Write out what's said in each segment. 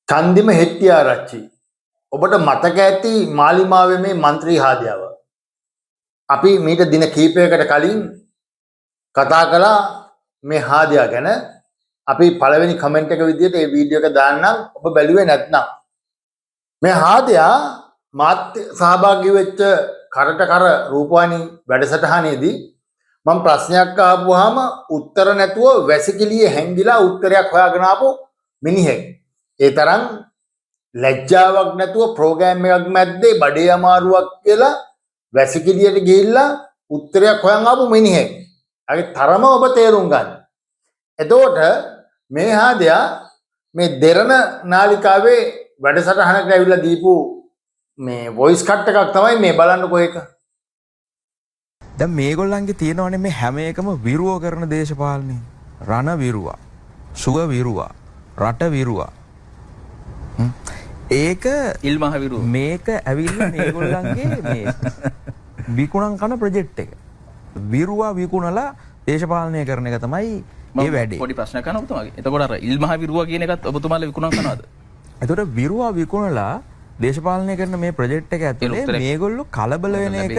චන්දිම හෙට්ටිආරච්චි ඔබට මතක ඇති මාලිමාවේ මේ മന്ത്രി හාදියාව අපි මීට දින කීපයකට කලින් කතා කළා මේ හාදියා ගැන අපි පළවෙනි කමෙන්ට් එක විදිහට මේ වීඩියෝ එක දාන්නම් ඔබ බැලුවේ නැත්නම් මේ හාදියා මාත් සහභාගී වෙච්ච කරට කර රූපවාහිනී වැඩසටහනේදී මම ප්‍රශ්නයක් අහපුවාම උත්තර නැතුව වැසිකිළියේ හැංගිලා උත්තරයක් හොයාගෙන ආපු මිනිහෙක් ඒ තරම් ලැජ්ජාවක් නැතුව ප්‍රෝග්‍රෑම් එකක් මැද්දේ බඩේ අමාරුවක් කියලා වැසිකිළියට ගිහිල්ලා උත්තරයක් හොයන් ආපු මිනිහෙක්. ඒගේ තරම ඔබ තේරුම් ගන්න. එතකොට මේ හාදයා මේ දෙරණ නාලිකාවේ වැඩසටහනකට ඇවිල්ලා දීපු මේ වොයිස් කට් එකක් තමයි මේ බලන්නකෝ ඒක. දැන් මේගොල්ලන්ගේ තියෙනවනේ මේ හැම එකම විරුව කරන දේශපාලනේ. රණ විරුවා, සුග විරුවා, රට විරුවා. ඒක ඉල්මහ විරුව. මේක ඇවිල්ලා මේගොල්ලන්ගේ මේ විකුණන් කන ප්‍රොජෙක්ට් එක. විරුවා විකුණලා දේශපාලනය කරන එක තමයි මේ වැඩේ. පොඩි ප්‍රශ්නයක් අහන්න ඔබතුමාගේ. එතකොට අර ඉල්මහ විරුව කියන එකත් ඔබතුමාලා විකුණන් කරනවද? එතකොට විරුවා විකුණලා දේශපාලනය කරන මේ ප්‍රොජෙක්ට් එක ඇතුලේ මේගොල්ලෝ කලබල වෙන එක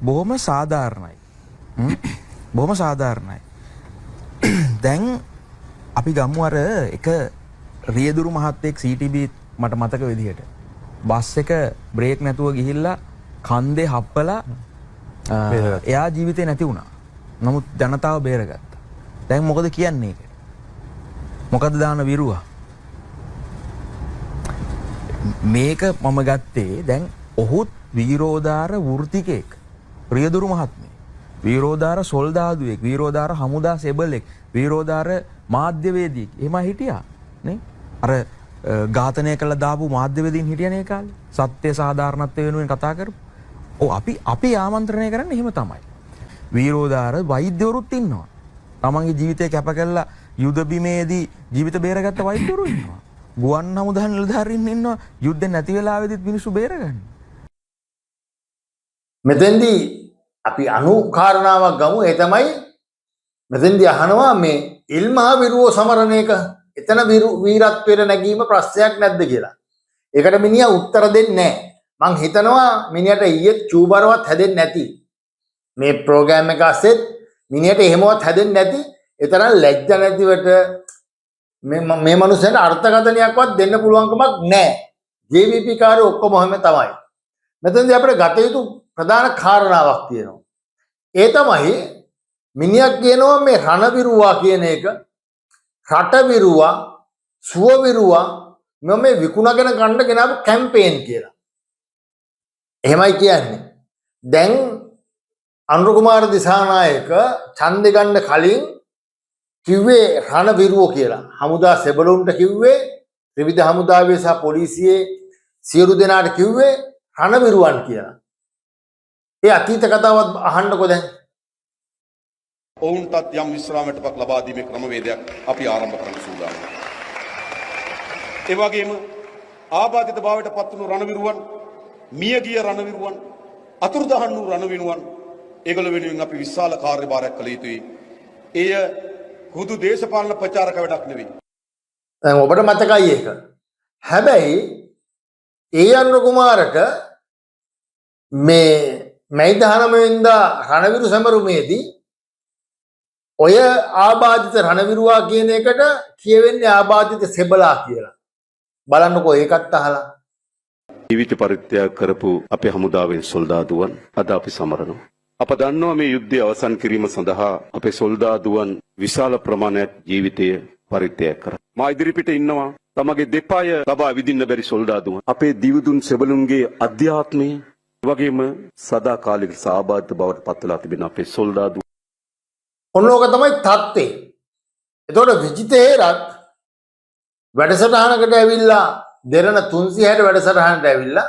බොහොම සාධාරණයි. බොහොම සාධාරණයි. දැන් අපි ගමු අර එක රියදුරු මහත්තයෙක් CTB මට මතක විදිහට බස් එක බ්‍රේක් නැතුව ගිහිල්ලා කන්දේ හප්පලා එයා ජීවිතේ නැති වුණා. නමුත් ජනතාව බේරගත්තා. දැන් මොකද කියන්නේ ඒක? මොකද දාන විරුවා? මේක මම ගත්තේ දැන් ඔහුත් වීරෝදාර වෘත්තිකෙක්. රියදුරු මහත්මිය. වීරෝදාර සොල්දාදුවෙක්, වීරෝදාර හමුදා සෙබලෙක්, වීරෝදාර මාධ්‍යවේදියෙක්. එහෙම හිටියා නේ? අර ඝාතනය කළ දාපු මාධ්‍යවේදීන් හිටියනේ කාලේ. සත්‍ය සාධාරණත්වය වෙනුවෙන් කතා කරපු. ඔව් අපි ආමන්ත්‍රණය කරන්නේ එහෙම තමයි. වීරෝදාර වෛද්‍යවරුත් ඉන්නවා. තමන්ගේ ජීවිතය කැප කරලා යුද බිමේදී ජීවිත බේරගත්ත වෛද්‍යවරු ඉන්නවා. ගුවන් හමුදා නිලධාරීන් ඉන්නවා. යුද්ධ නැති වෙලාවෙදිත් මිනිස්සු බේරගන්න. මෙතෙන්දී අපි අනුකාරණාවක් ගමු. ඒ තමයි මෙතෙන්දී අහනවා මේ ඉල්මහා විරුව සමරන එක එතන වීරත්වයට නැගීම ප්‍රශ්නයක් නැද්ද කියලා. ඒකට මිනිහා උත්තර දෙන්නේ නැහැ. මං හිතනවා මිනිහට ඊයේ චූබරවත් හැදෙන්නේ නැති. මේ ප්‍රෝග්‍රෑම් එක ඇස්සෙත් මිනිහට එහෙමවත් හැදෙන්නේ නැති. ඒ තරම් ලැජ්ජ නැතිවට මේ මනුස්සයන්ට අර්ථකථනයක්වත් දෙන්න පුළුවන්කමක් නැහැ. JVP කාර්ය ඔක්කොම හැම තමයි. මෙතනදී අපිට ගත යුතු ප්‍රධාන කාරණාවක් තියෙනවා. ඒ තමයි මිනිහක් කියනවා මේ රණවිරුවා කියන එක රට විරුවා, සුව විරුවා මම මේ විකුණගෙන ගන්න ගෙනාවු කැම්පේන් කියලා. එහෙමයි කියන්නේ. දැන් අනුර කුමාර දිසානායක ඡන්දෙ ගන්න කලින් කිව්වේ රණවිරුව කියලා. හමුදා සෙබළුන්ට කිව්වේ, ත්‍රිවිධ හමුදාවේ සහ පොලිසියේ සියලු දෙනාට කිව්වේ රණවිරුවන් කියලා. ඒ අතීත කතාවත් අහන්නකෝ දැන්. ඔවුන්ටත් යම් විශ්‍රාමයටපත් ලබා දීමේ ක්‍රමවේදයක් අපි ආරම්භ කරන්න සූදානම්. ඒ වගේම ආබාධිත භාවයට පත් වුණු රණවිරුවන්, මියගිය රණවිරුවන්, අතුරුදහන් වූ රණවිරුවන් ඒගොල්ලෝ වෙනුවෙන් අපි විශාල කාර්යභාරයක් කළ යුතුයි. එය හුදු දේශපාලන ප්‍රචාරක වැඩක් නෙවෙයි. දැන් ඔබට මතකයි ඒක. හැබැයි ඒ අනුර කුමාරට මේ මැයි 19 වෙනිදා රණවිරු සැමරුමේදී ඔය ආබාධිත රණවිරුවා කියන එකට කියවෙන්නේ ආබාධිත සෙබලා කියලා. බලන්නකෝ ඒකත් අහලා. ජීවිත පරිත්‍යාග කරපු අපේ හමුදාවේ සොල්දාදුවන් අද අපි සමරනවා. අප දන්නවා මේ යුද්ධය අවසන් කිරීම සඳහා අපේ සොල්දාදුවන් විශාල ප්‍රමාණයක් ජීවිතය පරිත්‍යාග කරා. මා ඉදිරිපිට ඉන්නවා තමගේ දෙපාය තබා විදින්න බැරි සොල්දාදුවන්. අපේ දිවුදුන් සෙබළුන්ගේ අධ්‍යාත්මය වගේම සදාකාලික සහභාගී බවට පත් වෙලා තිබෙන අපේ සොල්දාදුවන්. ඔන්නෝක තමයි තත්ත්වය. එතකොට විජිතේරත් වැඩසටහනකට ඇවිල්ලා දෙරණ 360 වැඩසටහනට ඇවිල්ලා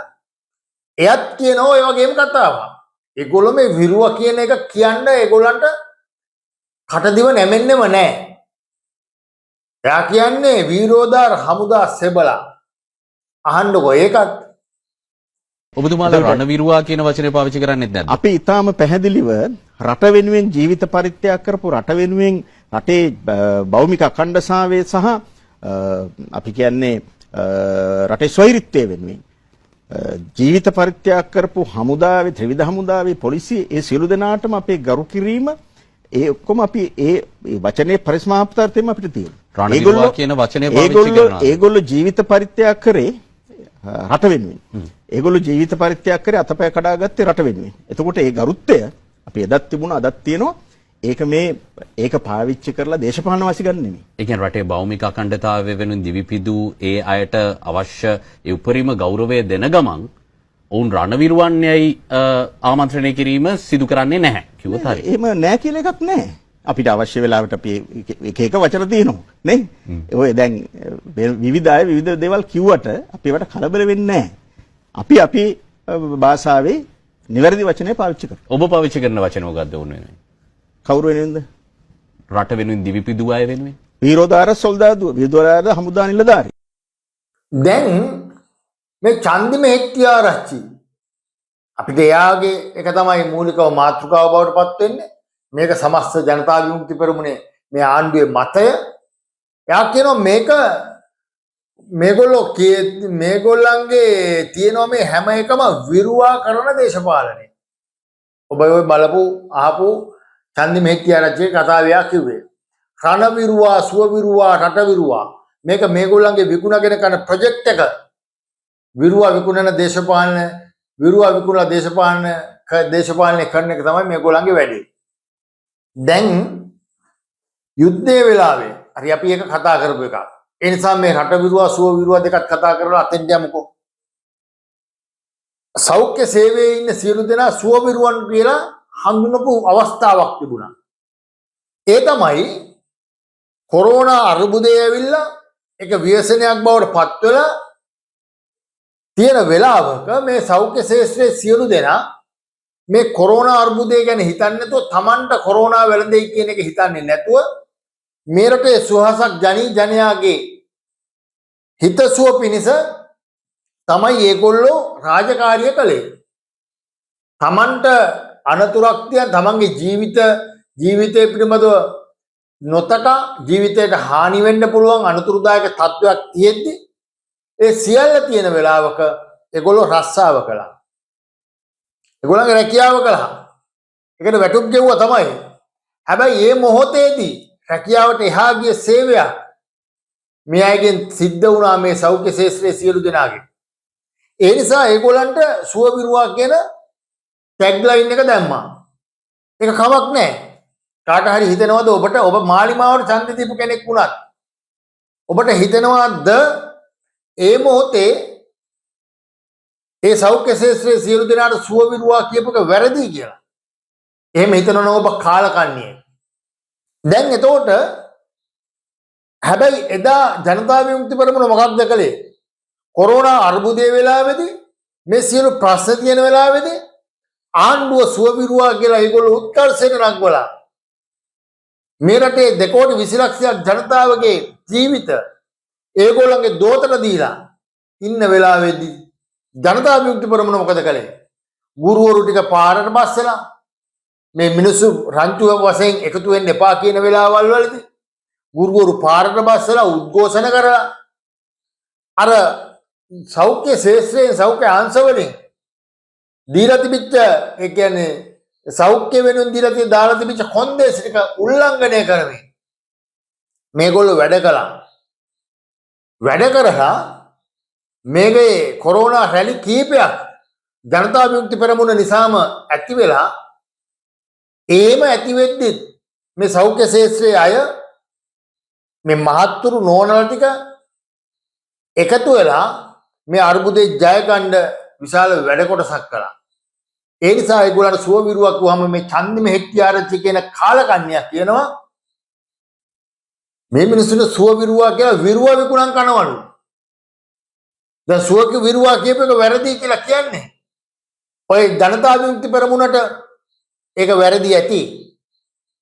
එයත් කියනවා ඒ වගේම කතාවක්. ඒගොල්ලෝ මේ විරුව කියන එක කියන්න ඒගොල්ලන්ට කටදිව නැමෙන්නෙම නැහැ. එයා කියන්නේ වීරෝදාර හමුදා සෙබලා. අහන්නකෝ ඒකත්. ඔබතුමාලා රණවිරුවා කියන වචනේ පාවිච්චි කරන්නේත් නැද්ද? අපි ඊටාම පැහැදිලිව රට වෙනුවෙන් ජීවිත පරිත්‍යාග කරපු රට වෙනුවෙන් රටේ භෞමික අඛණ්ඩතාවය සහ අපි කියන්නේ රටේ ස්වෛරීත්වය වෙනුවෙන් ජීවිත පරිත්‍යාග කරපු හමුදාවේ ත්‍රිවිධ හමුදාවේ පොලිසිය ඒ සියලු දෙනාටම අපේ ගරු කිරීම ඒ ඔක්කොම අපි ඒ වචනේ පරිසමාප්තාර්ථයෙන් අපිට තියෙනවා. රණවිරුවා කියන වචනේ පාවිච්චි කරනවා. ඒගොල්ලෝ ජීවිත පරිත්‍යාග කරේ රට වෙනුවෙන්. ඒගොල්ලෝ ජීවිත පරිත්‍යාග කරේ අතපය කඩාගත්තේ රට වෙනුවෙන්. එතකොට ඒ ගරුත්වය අපි එදත් තිබුණා අදත් තියෙනවා. ඒක පාවිච්චි කරලා දේශපාලන වාසි ගන්න නෙමෙයි. ඒ කියන්නේ රටේ භෞමික අඛණ්ඩතාවය වෙනුවෙන් දිවිපිදු ඒ අයට අවශ්‍ය ඒ උපරිම ගෞරවය දෙන ගමන් ඔවුන් රණවිරුවන්යයි ආමන්ත්‍රණය කිරීම සිදු කරන්නේ නැහැ කිව්වොත් හරි. එහෙම නැහැ කියලා එකක් නැහැ. අපිට අවශ්‍ය වෙලාවට අපි එක වචන තියෙනවා නේ. ඔය දැන් විවිධ අය විවිධ දේවල් කිව්වට අපි ඒවට කලබල වෙන්නේ නැහැ. අපි භාෂාවේ නිවැරදි වචනේ පාවිච්චි කරනවා. ඔබ පාවිච්චි කරන වචන මොකක්ද වුන් වෙන්නේ? කවුරු වෙනුවෙන්ද? රට වෙනුවෙන් දිවිපිදු අය වෙනුවෙන්. වීරෝදාර සොල්දාදුව, වීරෝදාර හමුදා නිලධාරී. දැන් මේ චන්දිම හෙට්ටිආරච්චි අපිට එයාගේ එක තමයි මූලිකව මාතෘකාව බවට පත් වෙන්නේ. මේක සමස්ත ජනතා විමුක්ති පෙරමුණේ මේ ආණ්ඩුවේ මතය. එයා කියනවා මේගොල්ලන්ගේ තියෙනවා මේ හැම එකම විරුවා කරන දේශපාලනය. ඔබ ඔය බලපු අහපු චන්දිම හෙට්ටිආරච්චිගේ කතාව එයා කිව්වේ. රණ විරුවා, සුව විරුවා, රට විරුවා. මේක මේගොල්ලන්ගේ විකුණගෙන කරන ප්‍රොජෙක්ට් එක. විරුවා විකුණන දේශපාලන විරුවා විකුණලා දේශපාලනය කරන එක තමයි මේගොල්ලන්ගේ වැඩේ. දැන් යුද්ධයේ වෙලාවේ හරි අපි එක කතා කරපු එකක්. ඒ නිසා මේ රට විරුවා සුව විරුවා දෙකක් කතා කරලා අතෙන්ට යමුකෝ. සෞඛ්‍ය සේවයේ ඉන්න සියලු දෙනා සුව විරුවන් කියලා හඳුනපු අවස්ථාවක් තිබුණා. ඒ තමයි කොරෝනා අර්බුදය ඇවිල්ලා එක ව්‍යසනයක් බවට පත් වෙලා තියෙන වෙලාවක මේ සෞඛ්‍ය ශාස්ත්‍රයේ සියලු දෙනා මේ කොරෝනා අර්බුදය ගැන හිතන්නේ නැතුව Tamanට කොරෝනා වැළඳෙයි කියන එක හිතන්නේ නැතුව මේ රටේ සුවහසක් ජනයාගේ හිතසුව පිණිස තමයි ඒගොල්ලෝ රාජකාරිය කළේ. Tamanට අනතුරක් තියන තමන්ගේ ජීවිතය පිළිබඳව නොතකා ජීවිතයට හානි වෙන්න පුළුවන් අනතුරුදායක තත්වයක් තියෙද්දි ඒ සියල්ල තියෙන වෙලාවක ඒගොල්ලෝ රස්සාව කළා. ඒගොල්ලන්ගේ රැකියාව කළා. ඒකට වැටුප් ගෙවුවා තමයි. හැබැයි මේ මොහොතේදී රැකියාවට එහා ගිය සේවයක් මේ අයගෙන් සිද්ධ වුණා මේ සෞඛ්‍ය ශාස්ත්‍රයේ සියලු දෙනාගේ. ඒ නිසා ඒගොල්ලන්ට සුව විරුවා කියන ටැග්ලයින් එක දැම්මා. ඒක කමක් නැහැ. කාට හරි හිතෙනවද ඔබ මාලිමාවට ඡන්දෙ දීපු කෙනෙක් වුණත් ඔබට හිතෙනවද ඒ මොහොතේ ඒ සෞඛ්‍ය ශාස්ත්‍රයේ සියලු දෙනාට සුව විරුවා කියපක වැරදි කියලා? එහෙම හිතනවනම් ඔබ කාලකන්ණියෙක්. දැන් එතකොට හැබැයි එදා ජනතා විමුක්ති පෙරමුණ මොකක්ද කළේ? කොරෝනා අර්බුදයේ වෙලාවේදී මේ සියලු ප්‍රශ්න තියෙන වෙලාවේදී ආණ්ඩුව සුව විරුවා කියලා ඒගොල්ලෝ උත්කර්ෂයට නංවලා මේ රටේ 2.20 ලක්ෂයක් ජනතාවගේ ජීවිත ඒගොල්ලන්ගේ දෝතට දීලා ඉන්න වෙලාවේදී ජනතා විමුක්ති පෙරමුණ මොකද කළේ? ගුරුවරු ටික පාරට බස්සලා මේ මිනිස්සු රංචුව වශයෙන් එකතු වෙන්න එපා කියන වෙලාවල් වලදී ගුරුවරු පාරට බස්සලා උද්ඝෝෂණ කරලා අර සෞඛ්‍ය ශාස්ත්‍රයෙන් සෞඛ්‍ය අංශ වලින් දීලා තිබිච්ච ඒ කියන්නේ සෞඛ්‍ය වෙනුවෙන් දීලා දාලා තිබිච්ච කොන්දේසි ටික උල්ලංඝනය කරමින් මේගොල්ලෝ වැඩ කළා. වැඩ කරලා මේකේ කොරෝනා රැලි කීපයක් ජනතා විමුක්ති පෙරමුණ නිසාම ඇති වෙලා එහෙම ඇති වෙද්දි මේ සෞඛ්‍ය ශාස්ත්‍රයේ අය මේ මහත්තුරු නෝනල ටික එකතු වෙලා මේ අර්බුදේ ජය ගන්න විශාල වැඩ කොටසක් කළා. ඒ නිසා ඒගොල්ලන්ට සුව විරුවක් වහම මේ චන්දිම හෙට්ටිආරච්චි කියන කාලකන්ණියක් කියනවා මේ මිනිස්සුන්ට සුව විරුවා කියලා විරුවා විකුණන් කනවලු. දැන් සුවක විරුවා කියප එක වැරදි කියලා කියන්නේ. ඔය ජනතා විමුක්ති පෙරමුණට ඒක වැරදි ඇති.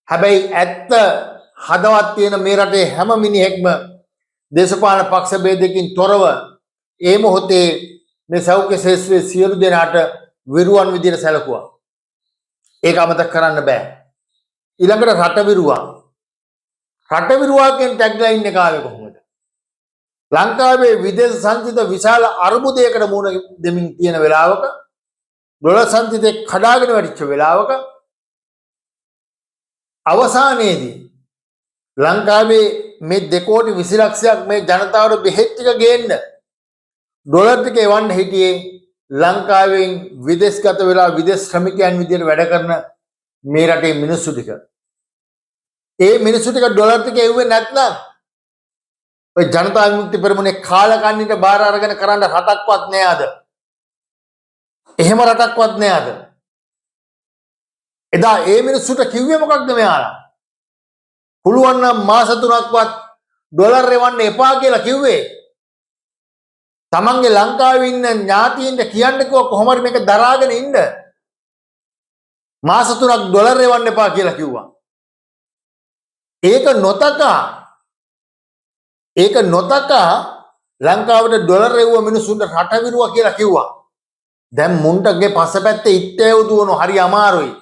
හැබැයි ඇත්ත හදවත් තියෙන මේ රටේ හැම මිනිහෙක්ම දේශපාලන පක්ෂ ભેදකින් තොරව ඒ මොහොතේ මේ සෞඛ්‍ය ශාස්ත්‍රයේ සියලු දෙනාට විරුවන් විදියට සැලකුවා. ඒක අමතක කරන්න බෑ. ඊළඟට රට විරුවා. රට විරුවා කියන ටැග්ලයින් එක ආවේ කොහොමද? ලංකාවේ විදේශ සංචිත විශාල අර්බුදයකට මුහුණ දෙමින් තියෙන වෙලාවක ඩොලර් සංචිතේ කඩාගෙන වැටිච්ච වෙලාවක අවසානයේදී ලංකාවේ මේ 2 කෝටි 20 ලක්ෂයක් මේ ජනතාවට බෙහෙත් ටික ගේන්න ඩොලර් ටික එවන්න හිටියේ ලංකාවෙන් විදේශගත වෙලා විදේශ ශ්‍රමිකයන් විදියට වැඩ කරන මේ රටේ මිනිස්සු ටික. ඒ මිනිස්සු ටික ඩොලර් ටික එව්වේ නැත්නම් ඔය ජනතා විමුක්ති පෙරමුණේ කාලකන්නිට බාර අරගෙන කරන්න රටක්වත් නෑද? එහෙම රටක්වත් නෑද? එදා ඒ මිනිස්සුන්ට කිව්වේ මොකක්ද මෙයාලා? පුළුවන් නම් මාස 3ක්වත් ඩොලර් එවන්න එපා කියලා කිව්වේ. තමන්ගේ ලංකාවේ ඉන්න ඥාතීන්ට කියන්න කිව්වා කොහොම හරි මේක දරාගෙන ඉන්න. මාස 3ක් ඩොලර් එවන්න එපා කියලා කිව්වා. ඒක නොතකා ලංකාවට ඩොලර් එවුව මිනිස්සුන්ට රට විරුවා කියලා කිව්වා. දැන් මුන්ටගේ පස්සපැත්තේ ඉත්තේව දුවන හරි අමාරුයි.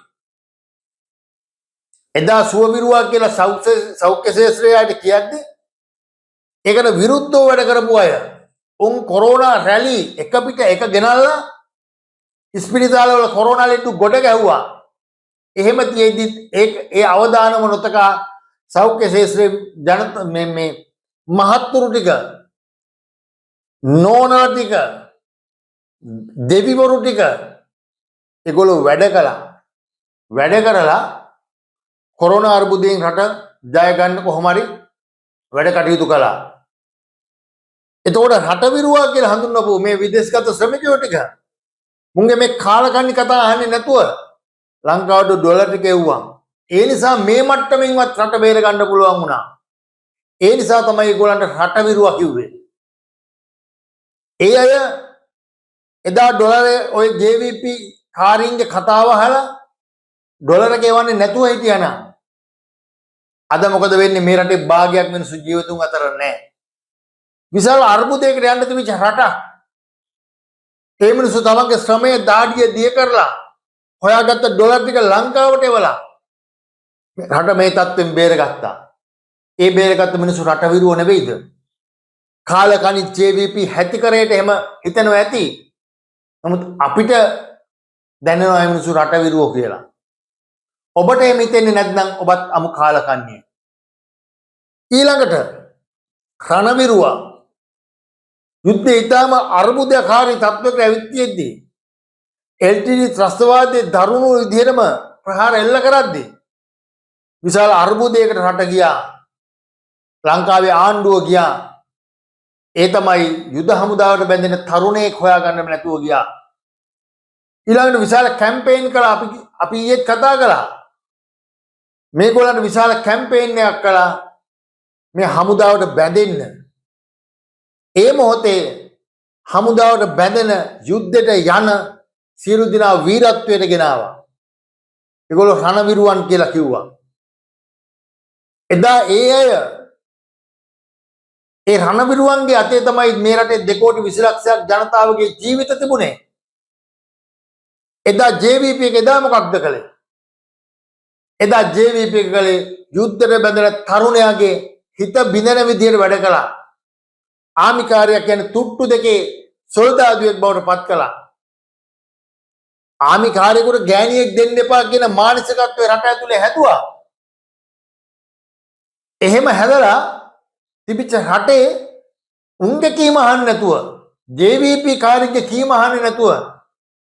එදා සුව විරුවා කියලා සෞඛ්‍ය ශාස්ත්‍රයට කියද්දි ඒකට විරුද්ධව වැඩ කරපු අය උන් කොරෝනා රැලි එක පිට එක ගෙනල්ලා ඉස්පිරිතාලවල කොරෝනා ලෙඩු ගොඩ ගැහුවා. එහෙම තියෙද්දි ඒ අවදානම නොතකා සෞඛ්‍ය ශාස්ත්‍රයේ මේ මහත්තුරු ටික නෝනා ටික දෙවිවරු ටික ඒගොල්ලෝ වැඩ කරලා කොරෝනා අර්බුදයෙන් රට ජය ගන්න කොහොම හරි වැඩ කටයුතු කළා. එතකොට රට විරුවා කියලා හඳුන්වපු මේ විදේශගත ශ්‍රමිකයෝ ටික මුන්ගේ මේ කාලකන්ණි කතා අහන්නේ නැතුව ලංකාවට ඩොලර් ටික එව්වා. ඒ නිසා මේ මට්ටමින්වත් රට බේර ගන්න පුළුවන් වුණා. ඒ නිසා තමයි ඒගොල්ලන්ට රට විරුවා කිව්වේ. ඒ අය එදා ඩොලරේ ওই JVP කාරින්ගේ කතාව අහලා ඩොලර ගෙවන්නේ නැතුව හිටියානම් අද මොකද වෙන්නේ? මේ රටේ භාගයක් මිනිස්සු ජීවිතුන් අතර නැහැ. විශාල අර්බුදයකට යන්න තිබිච්ච රට. ඒ මිනිස්සු තමන්ගේ ශ්‍රමයේ දාඩිය දිය කරලා හොයාගත්ත ඩොලර් ටික ලංකාවට එවලා රට මේ තත්ත්වෙන් බේරගත්තා. ඒ බේරගත්ත මිනිස්සු රට විරුව නෙවෙයිද? කාලකණි JVP හැතිකරේට එහෙම හිතනවා ඇති. නමුත් අපිට දැනෙනවා මේ මිනිස්සු රට විරුව කියලා. ඔබට එහෙම හිතෙන්නේ නැත්නම් ඔබත් අමු කාලකන්ණිය. ඊළඟට රණවිරුවා යුද්ධයේ ඊටම අර්බුදකාරී තත්ත්වයකට ඇවිත් තියෙද්දී LTT ත්‍රස්තවාදයේ දරුණු විදිහටම ප්‍රහාර එල්ල කරද්දී විශාල අර්බුදයකට රට ගියා. ලංකාවේ ආණ්ඩුව ගියා. ඒ තමයි යුද හමුදාවට බැඳෙන තරුණයෙක් හොයාගන්න නැතුව ගියා. ඊළඟට විශාල කැම්පේන් කළා. අපි ඊයේ කතා කළා. මේගොල්ලන්ට විශාල කැම්පේන් එකක් කළා මේ හමුදාවට බැඳෙන්න. ඒ මොහොතේ හමුදාවට බැඳෙන යුද්ධයට යන සියලු දෙනා වීරත්වයට ගෙනාවා. ඒගොල්ලෝ රණවිරුවන් කියලා කිව්වා. එදා ඒ අය ඒ රණවිරුවන්ගේ අතේ තමයි මේ රටේ 2 කෝටි 20 ලක්ෂයක් ජනතාවගේ ජීවිත තිබුණේ. එදා JVP එක එදා මොකක්ද කළේ? එදා JVP එක කළේ යුද්ධයට බැඳෙන තරුණයාගේ හිත බිඳෙන විදියට වැඩ කළා. ආමිකාරයා කියන්නේ තුට්ටු දෙකේ සොල්දාදුවෙක් බවට පත් කළා. ආමිකාරයෙකුට ගෑණියෙක් දෙන්න එපා කියන මානසිකත්වය රට ඇතුලේ හැදුවා. එහෙම හැදලා තිබිච්ච රටේ උන්ගේ කීම අහන්නේ නැතුව JVP කාර්යයේ කීම අහන්නේ නැතුව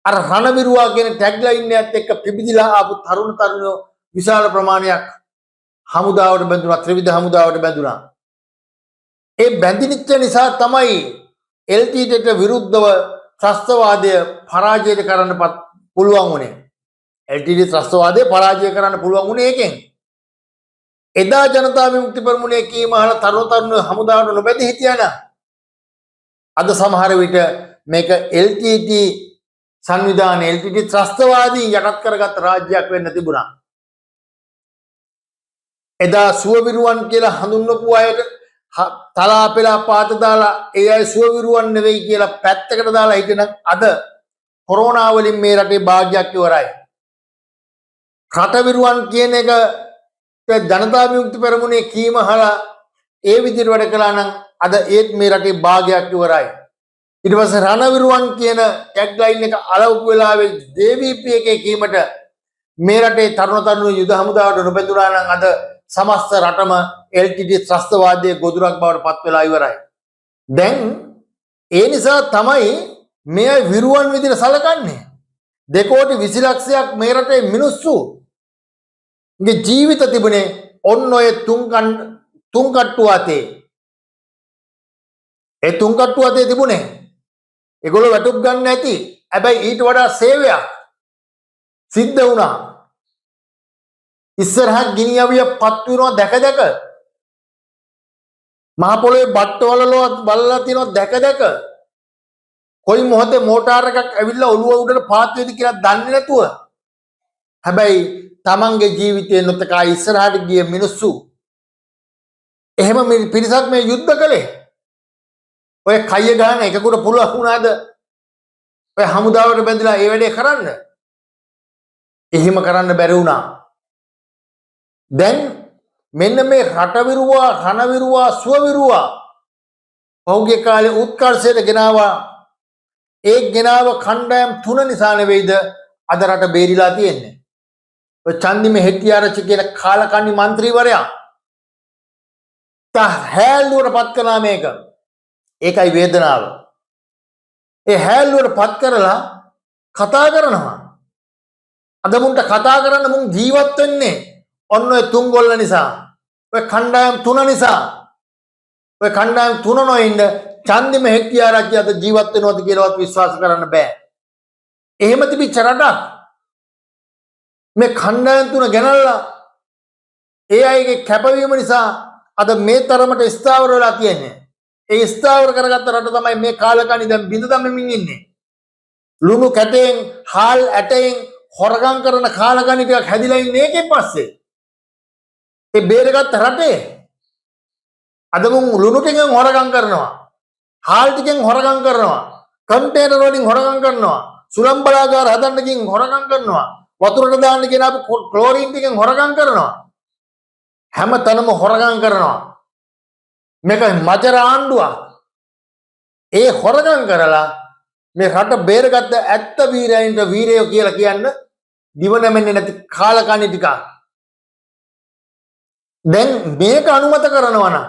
අර රණවිරුවා කියන ටැග්ලයින් එකත් එක්ක පිබිදිලා ආපු තරුණයෝ විශාල ප්‍රමාණයක් හමුදාවට බැඳුනා. ත්‍රිවිධ හමුදාවට බැඳුනා. ඒ බැඳිච්ච නිසා තමයි LTTට විරුද්ධව ත්‍රස්තවාදය පරාජය කරන්න පුළුවන් වුණේ. LTT ත්‍රස්තවාදය පරාජය කරන්න පුළුවන් වුණේ ඒකෙන්. එදා ජනතා විමුක්ති පෙරමුණේ කීම අහලා තරුණ හමුදාවට නොබැඳී හිටියා නම් අද සමහර විට මේක LTT සංවිධාන LTT ත්‍රස්තවාදීන් යටත් කරගත් රාජ්‍යයක් වෙන්න තිබුණා. එදා සුවවිරුවන් කියලා හඳුන්වපු අයට තලා පෙලා පාත දාලා ඒ අය සුවවිරුවන් නෙවෙයි කියලා පැත්තකට දාලා හිටියනම් අද කොරෝනා වලින් මේ රටේ භාග්‍යයක් ඉවරයි. රටවිරුවන් කියන එක ජනතා විමුක්ති පෙරමුණේ කීම අහලා ඒ විදිහට වැඩ කළා නම් අද ඒත් මේ රටේ භාගයක් ඉවරයි. ඊට පස්සේ රණවිරුවන් කියන ටැග්ලයින් එක අලවපු වෙලාවේ JVP එකේ කීමට මේ රටේ තරුණ යුද හමුදාවට නොබැඳුනා නම් අද සමස්ත රටම LTT ත්‍රස්තවාදයේ ගොදුරක් බවට පත් වෙලා ඉවරයි. දැන් ඒ නිසා තමයි මේ විරුවන් විදිහට සලකන්නේ. 2 කෝටි 20 ලක්ෂයක් මේ රටේ මිනිස්සුගේ ජීවිත තිබුණේ ඔන්න ඔය තුන් කට්ටු අතේ. ඒ තුන් කට්ටු අතේ තිබුණේ. ඒගොල්ලෝ වැටුප් ගන්න ඇති. හැබැයි ඊට වඩා සේවයක් සිද්ධ වුණා. ඉස්සරහ ගිනි අවිය පත් වෙනවා දැක දැක. මහ පොළොවේ බට්ටවල බලලා තියෙනවා දැක දැක. කොයි මොහොතේ මෝටාර එකක් ඇවිල්ලා ඔළුව උඩට පාත් වෙයිද කියලා දන්නේ නැතුව. හැබැයි තමන්ගේ ජීවිතේ නොතකා ඉස්සරහට ගිය මිනිස්සු එහෙම පිරිසක් මේ යුද්ධ කළේ. ඔය කය ගන්න එකකට පුළුවන් වුණාද? ඔය හමුදාවට බැඳලා ඒ වැඩේ කරන්න. එහෙම කරන්න බැරි වුණා. දැන් මෙන්න මේ රටවිරුවා, රණවිරුවා, සුවවිරුවා පෞගේ කාලේ උත්කර්ෂයට ගෙනාවා. ඒ ගෙනාව කණ්ඩායම් 3 නිසා නෙවෙයිද අද රට බේරිලා තියෙන්නේ. ඔය චන්දිම හෙට්ටිආරච්චි කියන කාලකන්ණි മന്ത്രിවරයා හැල්ලුවට පත් කළා මේක. ඒකයි වේදනාව. ඒ හැල්ලුවට පත් කරලා කතා කරනවා. අද මුන්ට කතා කරන්න මුන් ජීවත් වෙන්නේ ඔන්න ඔය තුන් ගොල්ල නිසා. ඔය කණ්ඩායම් 3 නිසා. ඔය කණ්ඩායම් 3 නොඉන්න චන්දිම හෙට්ටිආරච්චි අද ජීවත් වෙනවද කියලාවත් විශ්වාස කරන්න බෑ. එහෙම තිබිච්ච රටක් මේ කණ්ඩායම් 3 ගෙනල්ලා ඒ අයගේ කැපවීම නිසා අද මේ තරමට ස්ථාවර වෙලා තියෙන්නේ. ඒ ස්ථාවර කරගත්ත රට තමයි මේ කාලකණ්ණි දැන් බිඳ දමමින් ඉන්නේ. ලුණු කැටෙන්, හාල් ඇටෙන් හොරගම් කරන කාලකණ්ණි ටිකක් හැදිලා ඉන්නේ ඒකෙන් පස්සේ. ඒ බේරගත්ත රටේ අද මුන් ලුණු ටිකෙන් හොරගම් කරනවා. හාල් ටිකෙන් හොරගම් කරනවා. කන්ටේනර් වලින් හොරගම් කරනවා. සුළං බලාගාර හදන්න ගින් හොරගම් කරනවා. වතුරට දාන්න කියන අපි ක්ලෝරින් ටිකෙන් හොරගම් කරනවා. හැම තැනම හොරගම් කරනවා. මේක මජර ආණ්ඩුවක්. ඒ හොරගම් කරලා මේ රට බේරගත්ත ඇත්ත වීරයන්ට වීරයෝ කියලා කියන්න දිව නැමෙන්නේ නැති කාලකණ්ණි ටික. දැන් මේක අනුමත කරනවා නම්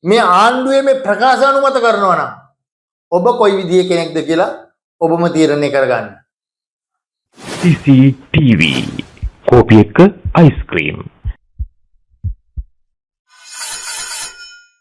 මේ ආණ්ඩුවේ මේ ප්‍රකාශ අනුමත කරනවා නම් ඔබ කොයි විදිහේ කෙනෙක්ද කියලා ඔබම තීරණය කරගන්න. CCTV කෝපි එක අයිස්ක්‍රීම්